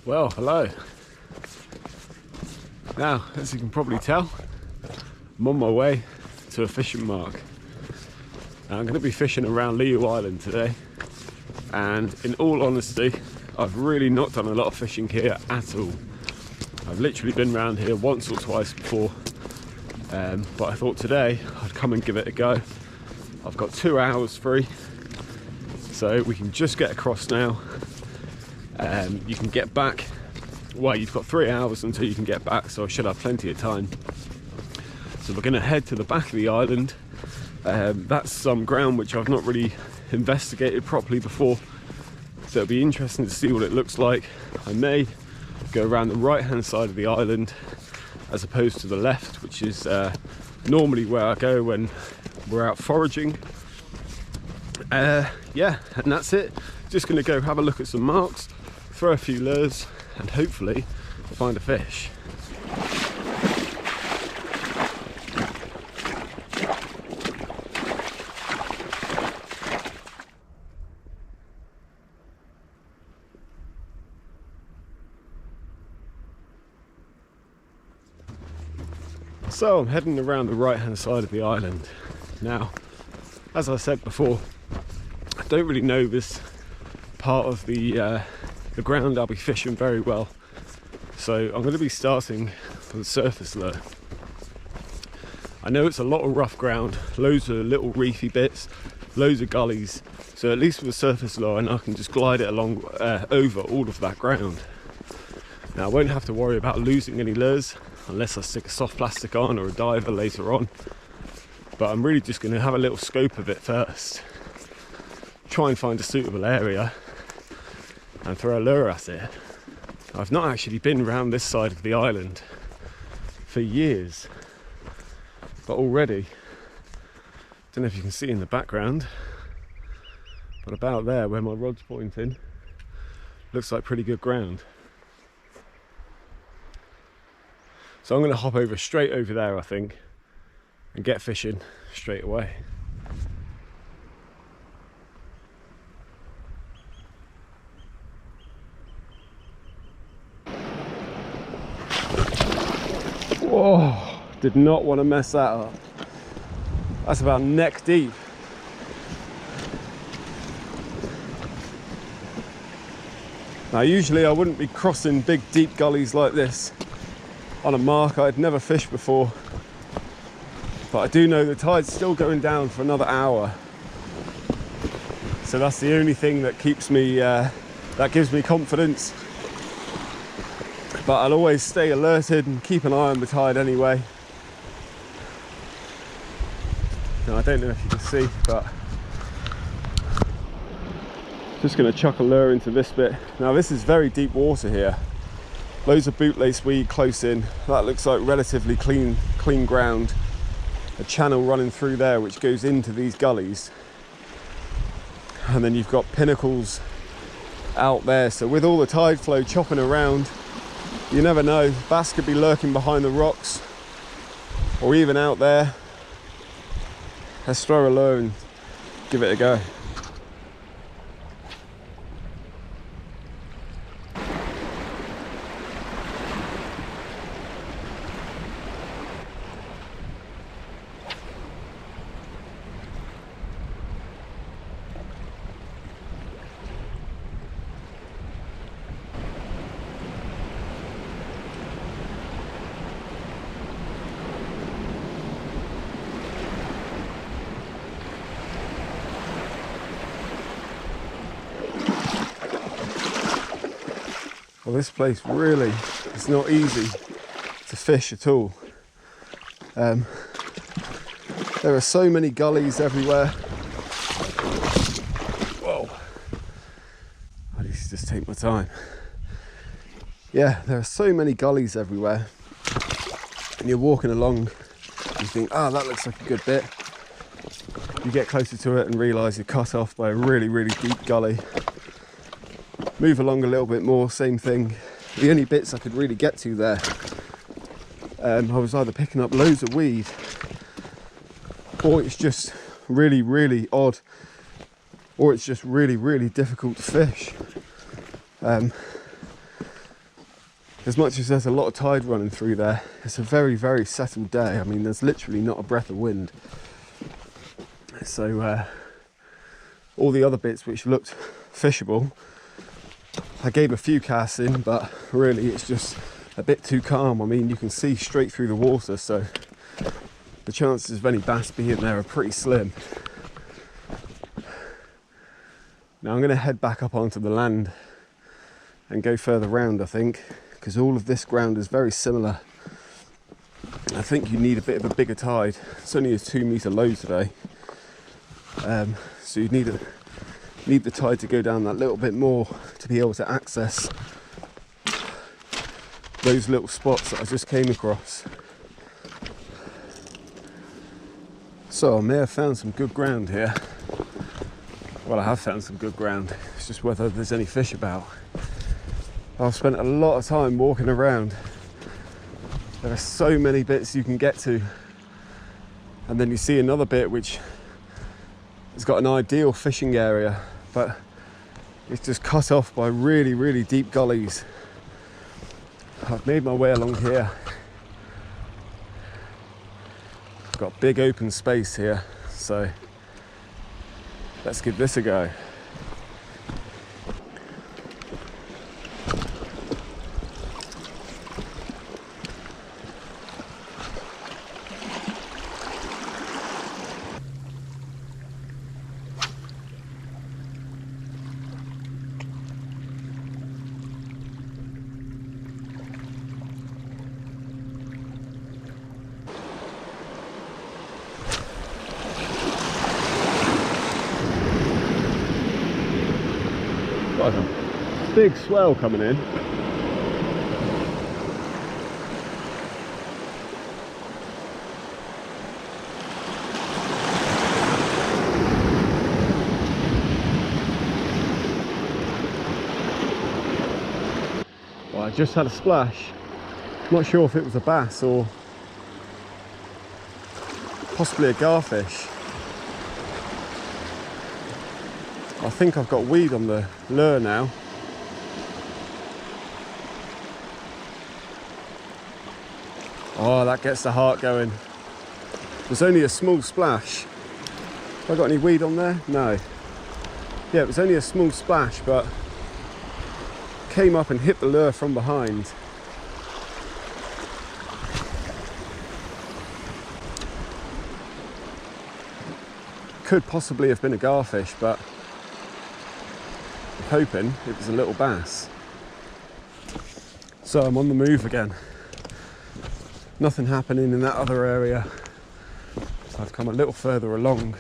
Well, hello. Now, as you can probably tell, I'm on my way to a fishing mark. Now, I'm going to be fishing around Lihou Island today, and in all honesty, I've really not done a lot of fishing here at all. I've literally been around here once or twice before, but I thought today I'd come and give it a go. I've got 2 hours free, so we can just get across now. You can get back, well, you've got 3 hours until you can get back, so I should have plenty of time. So we're going to head to the back of the island. That's some ground which I've not really investigated properly before, so it'll be interesting to see what it looks like. I may go around the right hand side of the island as opposed to the left, which is normally where I go when we're out foraging. Yeah, and that's it. Just going to go have a look at some marks, throw a few lures, and hopefully find a fish. So I'm heading around the right hand side of the island. Now, as I said before, I don't really know this part of the ground I'll be fishing very well, so I'm going to be starting with a surface lure. I know it's a lot of rough ground, loads of little reefy bits, loads of gullies, so at least with a surface lure I can just glide it along over all of that ground. Now I won't have to worry about losing any lures unless I stick a soft plastic on or a diver later on, but I'm really just going to have a little scope of it first, try and find a suitable area and throw a lure at it. I've not actually been around this side of the island for years, but already, don't know if you can see in the background, but about there where my rod's pointing, looks like pretty good ground. So I'm going to hop over straight over there, I think, and get fishing straight away. Whoa, did not want to mess that up. That's about neck deep. Now usually I wouldn't be crossing big deep gullies like this on a mark I'd never fished before, but I do know the tide's still going down for another hour, so that's the only thing that keeps me that gives me confidence. But I'll always stay alerted and keep an eye on the tide anyway. Now I don't know if you can see, but just going to chuck a lure into this bit. Now this is very deep water here. Loads of bootlace weed close in. That looks like relatively clean ground. A channel running through there which goes into these gullies. And then you've got pinnacles out there. So with all the tide flow chopping around, you never know. Bass could be lurking behind the rocks or even out there. Let's throw a lure and give it a go. Well, this place really is not easy to fish at all. There are so many gullies everywhere. Whoa, I need to just take my time. Yeah, there are so many gullies everywhere, and you're walking along, you think, oh, that looks like a good bit. You get closer to it and realise you're cut off by a really, really deep gully. Move along a little bit more, same thing. The only bits I could really get to there, I was either picking up loads of weed, or it's just really, really odd, or it's just really, really difficult to fish. as much as there's a lot of tide running through there, it's a very, very settled day. I mean, there's literally not a breath of wind. So all the other bits which looked fishable, I gave a few casts in, but really it's just a bit too calm. I mean, you can see straight through the water, so the chances of any bass being there are pretty slim. Now I'm going to head back up onto the land and go further round, I think, because all of this ground is very similar. I think you need a bit of a bigger tide. It's only a 2 metre low today, so you need the tide to go down that little bit more to be able to access those little spots that I just came across. So I may have found some good ground here. Well, I have found some good ground. It's just whether there's any fish about. I've spent a lot of time walking around. There are so many bits you can get to, and then you see another bit which has got an ideal fishing area, but it's just cut off by really, really deep gullies. I've made my way along here. I've got big open space here, so let's give this a go. Big swell coming in. Well, I just had a splash. Not sure if it was a bass or possibly a garfish. I think I've got weed on the lure now. Oh, that gets the heart going. There's only a small splash. Have I got any weed on there? No. Yeah, it was only a small splash, but came up and hit the lure from behind. Could possibly have been a garfish, but I'm hoping it was a little bass. So I'm on the move again. Nothing happening in that other area, so I've come a little further along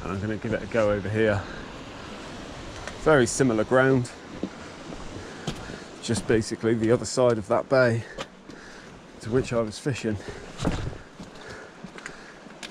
and I'm going to give it a go over here. Very similar ground, just basically the other side of that bay to which I was fishing.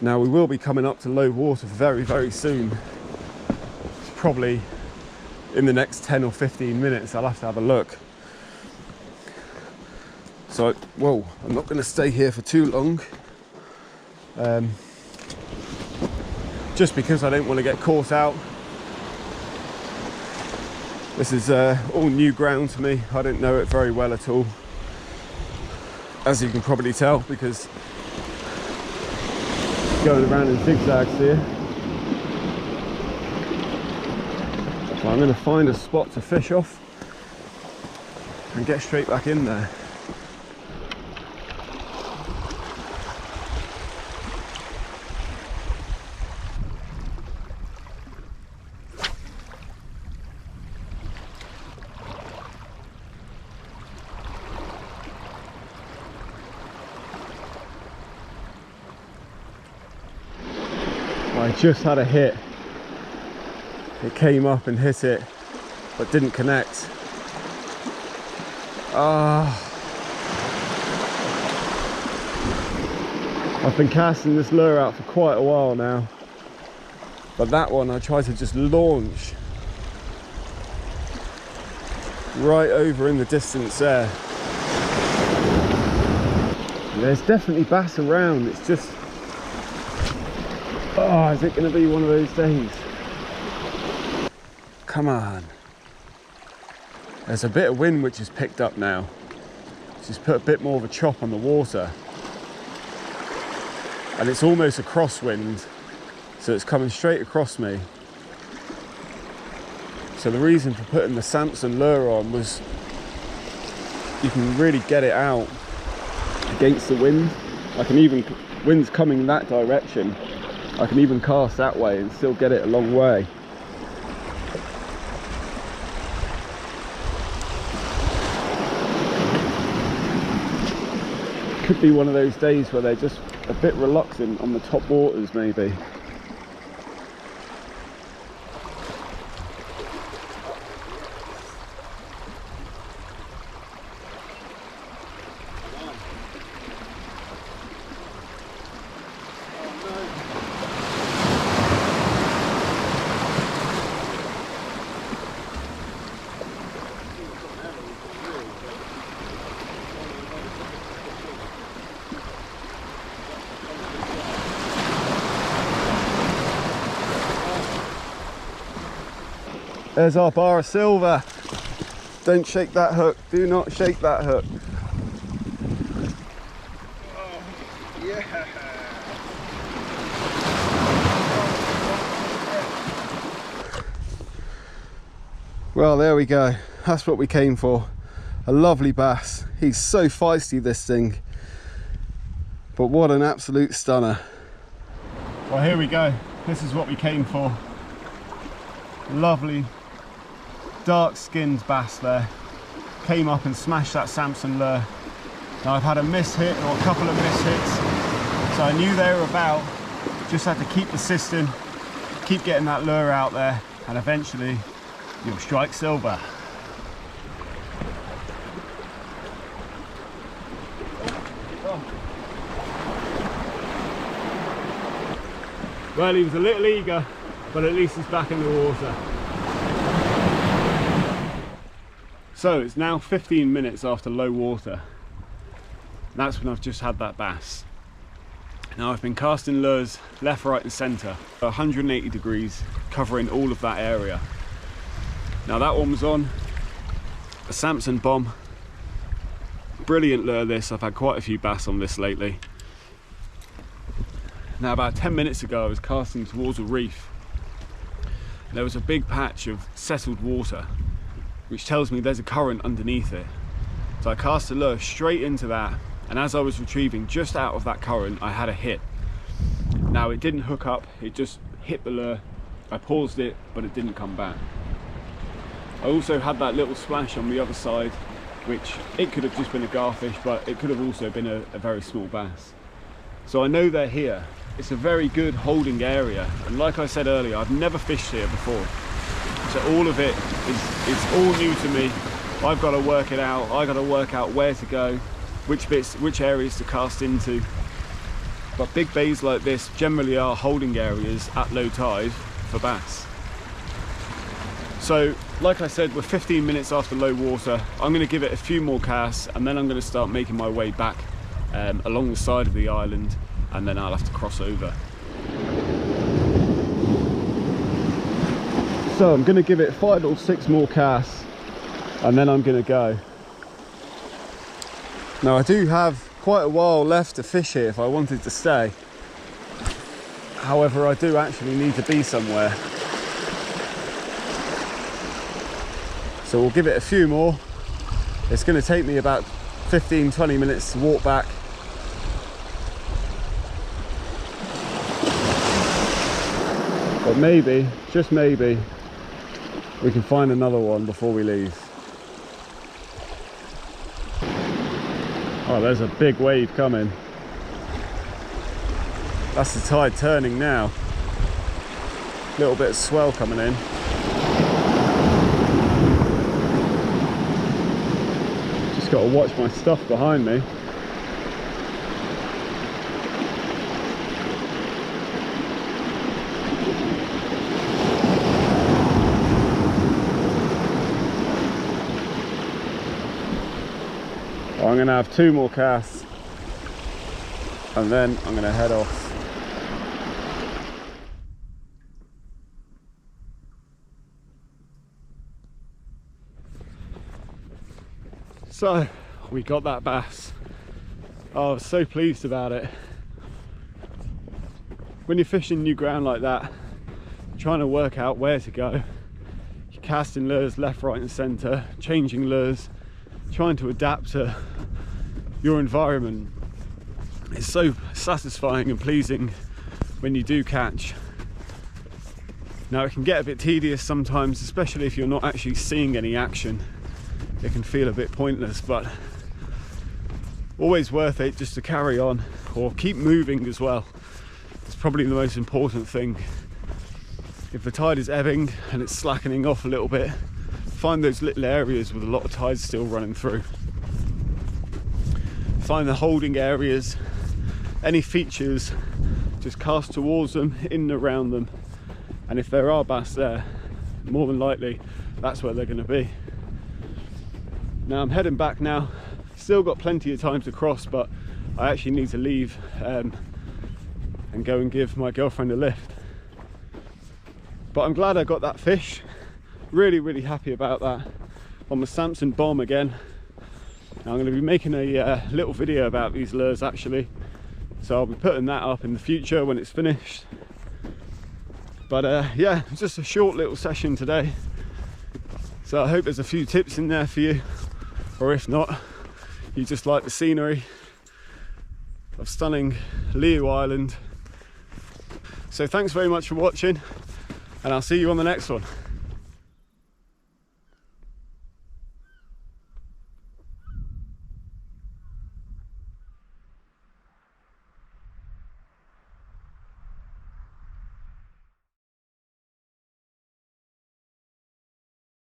Now we will be coming up to low water very, very soon. It's probably in the next 10 or 15 minutes. I'll have to have a look. So, whoa, I'm not going to stay here for too long, just because I don't want to get caught out. This is all new ground to me. I don't know it very well at all, as you can probably tell, because going around in zigzags here. So I'm going to find a spot to fish off and get straight back in there. I just had a hit. It came up and hit it, but didn't connect. I've been casting this lure out for quite a while now, but that one I tried to just launch right over in the distance there. There's definitely bass around, it's just, oh, is it going to be one of those days? Come on. There's a bit of wind which has picked up now. Just put a bit more of a chop on the water. And it's almost a crosswind, so it's coming straight across me. So the reason for putting the Samson lure on was you can really get it out against the wind. I can even, wind's coming that direction, I can even cast that way and still get it a long way. Could be one of those days where they're just a bit reluctant on the top waters maybe. There's our bar of silver. Don't shake that hook. Do not shake that hook. Oh, yeah. Well, there we go. That's what we came for. A lovely bass. He's so feisty, this thing. But what an absolute stunner. Well, here we go. This is what we came for. Lovely dark skinned bass there. Came up and smashed that Samson lure. Now I've had a miss hit or a couple of miss hits, so I knew they were about. Just had to keep persisting, keep getting that lure out there, and eventually you'll strike silver. Well, he was a little eager, but at least he's back in the water. So it's now 15 minutes after low water. That's when I've just had that bass. Now I've been casting lures left, right and centre, 180 degrees, covering all of that area. Now that one was on a Samson bomb. Brilliant lure this, I've had quite a few bass on this lately. Now about 10 minutes ago I was casting towards a reef. There was a big patch of settled water, which tells me there's a current underneath it. So I cast a lure straight into that, and as I was retrieving just out of that current, I had a hit. Now it didn't hook up, it just hit the lure. I paused it, but it didn't come back. I also had that little splash on the other side, which it could have just been a garfish, but it could have also been a very small bass. So I know they're here. It's a very good holding area, and like I said earlier, I've never fished here before. So all of it is all new to me. I've got to work it out. I've got to work out where to go, which bits, which areas to cast into. But big bays like this generally are holding areas at low tide for bass. So like I said, we're 15 minutes after low water. I'm going to give it a few more casts, and then I'm going to start making my way back along the side of the island, and then I'll have to cross over. So I'm going to give it 5 or 6 more casts, and then I'm going to go. Now I do have quite a while left to fish here if I wanted to stay. However, I do actually need to be somewhere. So we'll give it a few more. It's going to take me about 15-20 minutes to walk back. But maybe, just maybe, we can find another one before we leave. Oh, there's a big wave coming. That's the tide turning now. Little bit of swell coming in. Just got to watch my stuff behind me. I'm going to have 2 more casts, and then I'm going to head off. So we got that bass. Oh, I was so pleased about it. When you're fishing new ground like that, trying to work out where to go, you're casting lures left, right and centre, changing lures, trying to adapt to your environment. It's so satisfying and pleasing when you do catch. Now it can get a bit tedious sometimes, especially if you're not actually seeing any action. It can feel a bit pointless, but always worth it just to carry on or keep moving as well. It's probably the most important thing. If the tide is ebbing and it's slackening off a little bit, find those little areas with a lot of tide still running through. Find the holding areas, any features, just cast towards them, in and around them, and if there are bass there, more than likely that's where they're going to be. Now I'm heading back now. Still got plenty of time to cross, but I actually need to leave and go and give my girlfriend a lift. But I'm glad I got that fish. Really happy about that. On the Samson bomb again. Now I'm going to be making a little video about these lures actually, so I'll be putting that up in the future when it's finished. But yeah, just a short little session today, so I hope there's a few tips in there for you, or if not, you just like the scenery of stunning Lihou Island. So thanks very much for watching, and I'll see you on the next one.